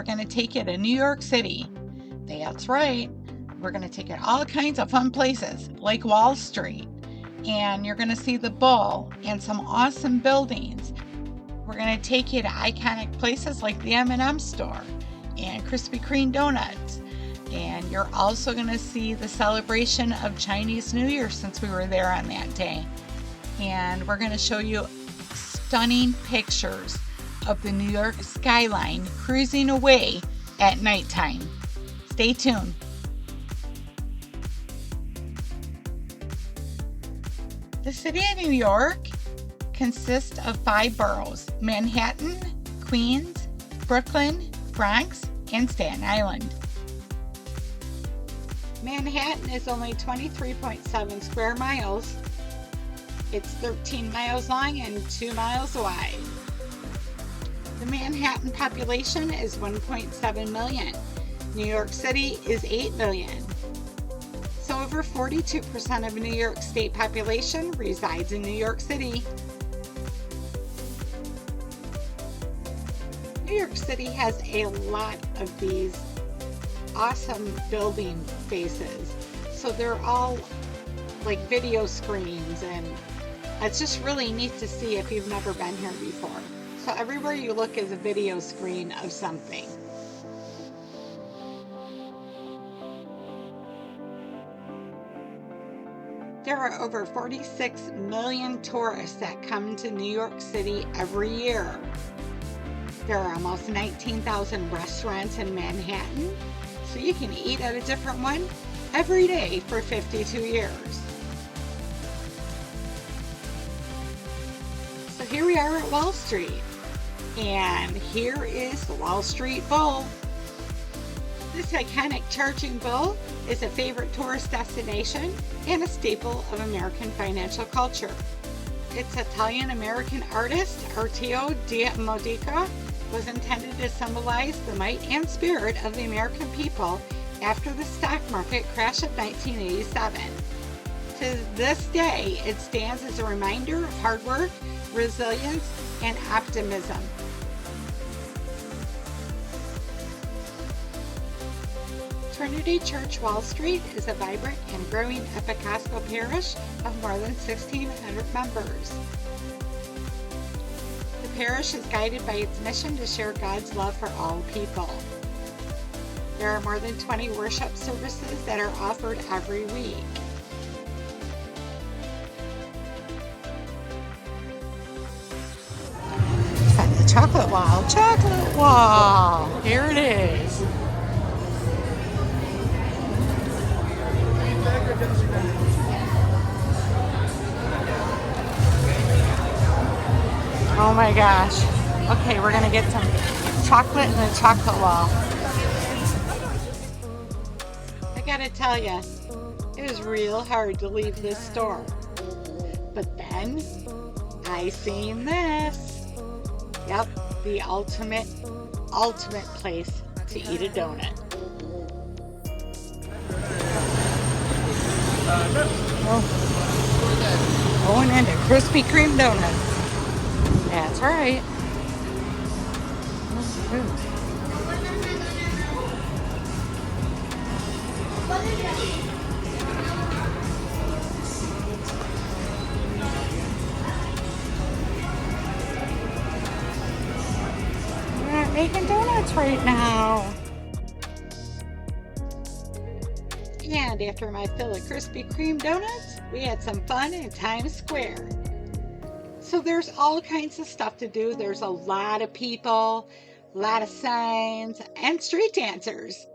we're going to take you to New York City. That's right. We're going to take you to all kinds of fun places like Wall Street. And you're going to see the Bull and some awesome buildings. We're going to take you to iconic places like the M&M store and Krispy Kreme donuts. And you're also going to see the celebration of Chinese New Year since we were there on that day. And we're going to show you stunning pictures of the New York skyline cruising away at nighttime. Stay tuned. The city of New York consists of 5 boroughs: Manhattan, Queens, Brooklyn, Bronx, and Staten Island. Manhattan is only 23.7 square miles. It's 13 miles long and 2 miles wide. The Manhattan population is 1.7 million. New York City is 8 million. So over 42% of New York State population resides in New York City. New York City has a lot of these awesome building faces. So they're all like video screens, and it's just really neat to see if you've never been here before. So everywhere you look is a video screen of something. There are over 46 million tourists that come to New York City every year. There are almost 19,000 restaurants in Manhattan, so you can eat at a different one every day for 52 years. So here we are at Wall Street, and here is the Wall Street Bull. This iconic charging bull is a favorite tourist destination and a staple of American financial culture. Its Italian-American artist, Arturo di Modica, was intended to symbolize the might and spirit of the American people after the stock market crash of 1987. To this day, it stands as a reminder of hard work, resilience, and optimism. Trinity Church Wall Street is a vibrant and growing Episcopal parish of more than 1,600 members. The parish is guided by its mission to share God's love for all people. There are more than 20 worship services that are offered every week. Got the chocolate wall. Chocolate wall! Here it is. Oh my gosh. Okay, we're gonna get some chocolate in the chocolate wall. I gotta tell you, it was real hard to leave this store. But then, I seen this. Yep, the ultimate place to eat a donut. Oh. Going into Krispy Kreme donuts. That's right. We're not making donuts right now. And after my fill of Krispy Kreme donuts, we had some fun in Times Square. So there's all kinds of stuff to do. There's a lot of people, a lot of signs, and street dancers.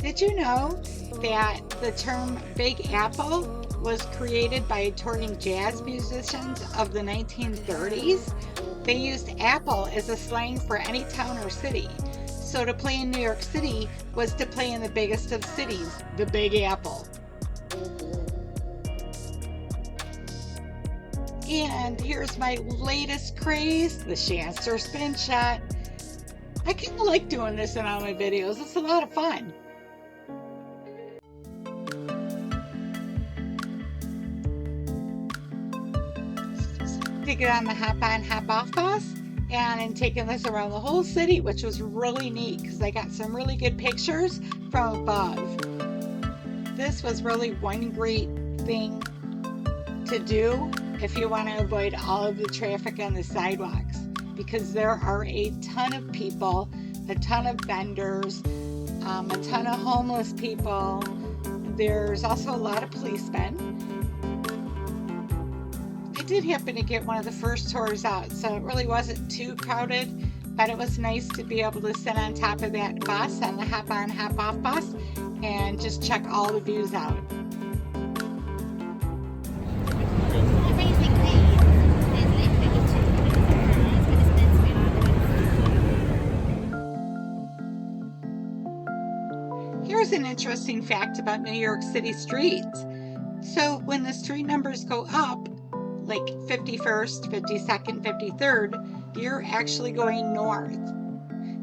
Did you know that the term Big Apple was created by touring jazz musicians of the 1930s? They used apple as a slang for any town or city. So to play in New York City was to play in the biggest of cities, the Big Apple. And here's my latest craze, the Shanster spin shot. I kind of like doing this in all my videos. It's a lot of fun. To get on the hop on, hop off bus, and I'm taking this around the whole city, which was really neat because I got some really good pictures from above. This was really one great thing to do if you want to avoid all of the traffic on the sidewalks, because there are a ton of people, a ton of vendors, a ton of homeless people. There's also a lot of policemen. I did happen to get one of the first tours out, so it really wasn't too crowded, but it was nice to be able to sit on top of that bus, on the hop on, hop off bus, and just check all the views out. Here's an interesting fact about New York City streets. So when the street numbers go up, like 51st, 52nd, 53rd, you're actually going north.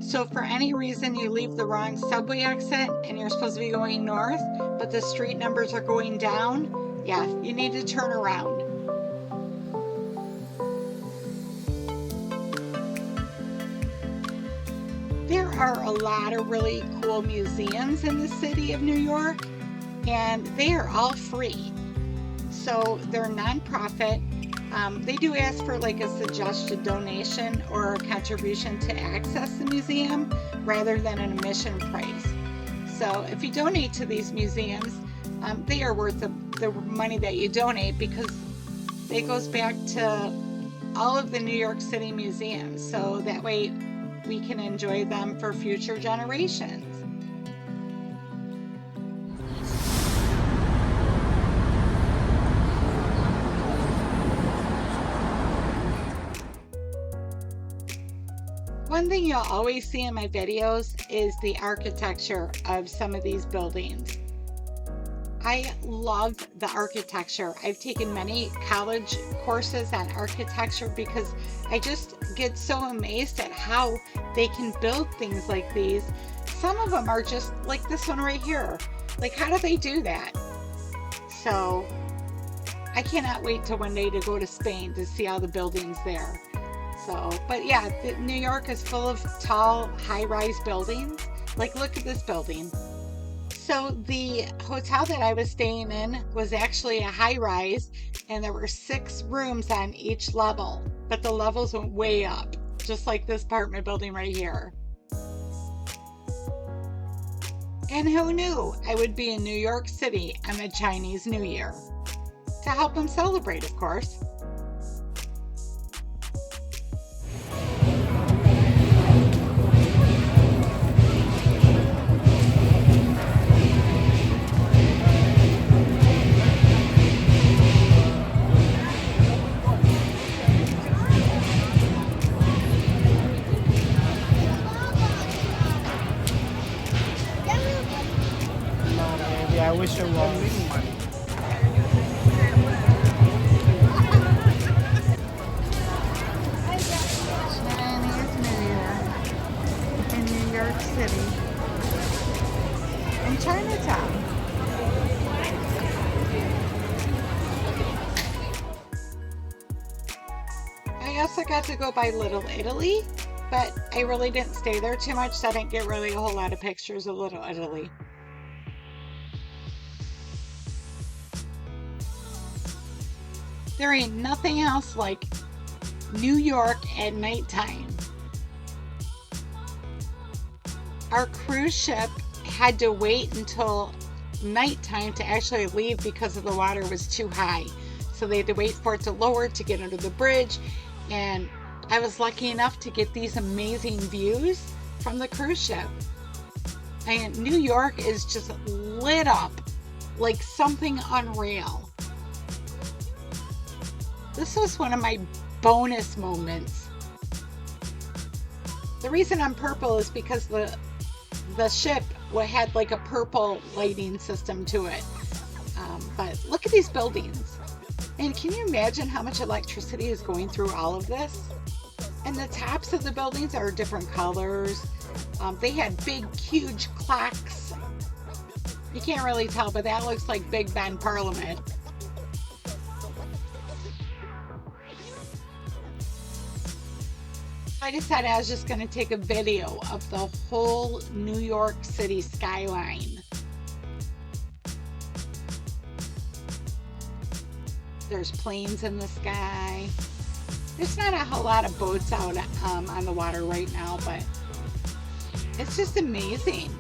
So if for any reason you leave the wrong subway exit and you're supposed to be going north, but the street numbers are going down, yeah, you need to turn around. There are a lot of really cool museums in the city of New York, and they are all free. So they're nonprofit. They do ask for like a suggested donation or a contribution to access the museum rather than an admission price. So if you donate to these museums, they are worth the money that you donate, because it goes back to all of the New York City museums. So that way we can enjoy them for future generations. One thing you'll always see in my videos is the architecture of some of these buildings. I love the architecture. I've taken many college courses on architecture because I just get so amazed at how they can build things like these. Some of them are just like this one right here. Like, how do they do that? So I cannot wait till one day to go to Spain to see all the buildings there. So, but yeah, New York is full of tall, high-rise buildings. Like, look at this building. So the hotel that I was staying in was actually a high-rise, and there were 6 rooms on each level, but the levels went way up, just like this apartment building right here. And who knew I would be in New York City on the Chinese New Year? To help them celebrate, of course. I wish it was. Chinese New Year in New York City, in Chinatown. I also got to go by Little Italy, but I really didn't stay there too much, so I didn't get really a whole lot of pictures of Little Italy. There ain't nothing else like New York at nighttime. Our cruise ship had to wait until nighttime to actually leave because of the water was too high. So they had to wait for it to lower to get under the bridge. And I was lucky enough to get these amazing views from the cruise ship. And New York is just lit up like something unreal. This was one of my bonus moments. The reason I'm purple is because the ship had like a purple lighting system to it. But look at these buildings. And can you imagine how much electricity is going through all of this? And the tops of the buildings are different colors. They had big, huge clocks. You can't really tell, but that looks like Big Ben Parliament. I decided I was just going to take a video of the whole New York City skyline. There's planes in the sky. There's not a whole lot of boats out on the water right now, but it's just amazing.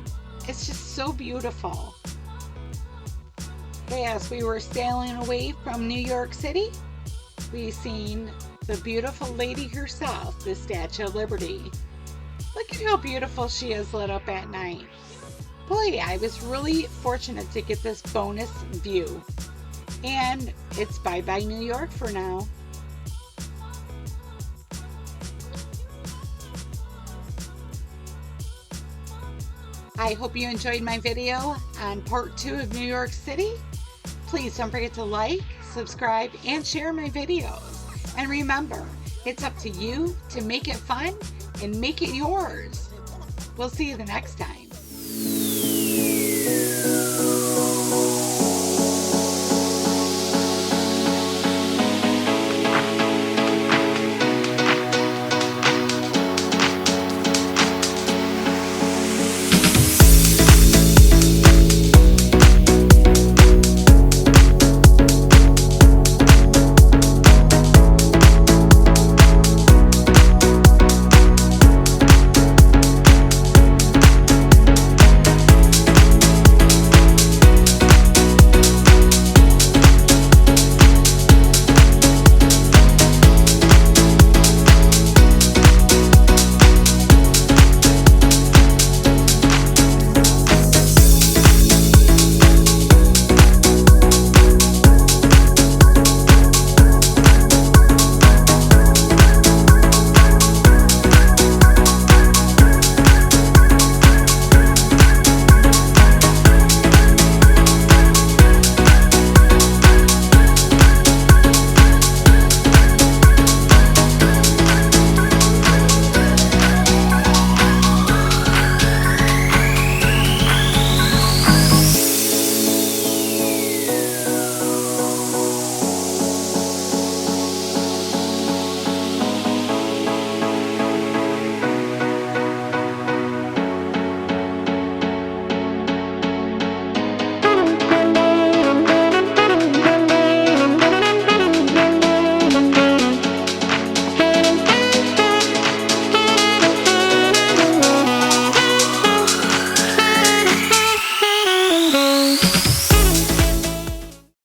It's just so beautiful. As we were sailing away from New York City, we seen the beautiful lady herself, the Statue of Liberty. Look at how beautiful she is lit up at night. Boy, I was really fortunate to get this bonus view. And it's bye-bye New York for now. I hope you enjoyed my video on part 2 of New York City. Please don't forget to like, subscribe, and share my videos. And remember, it's up to you to make it fun and make it yours. We'll see you the next time.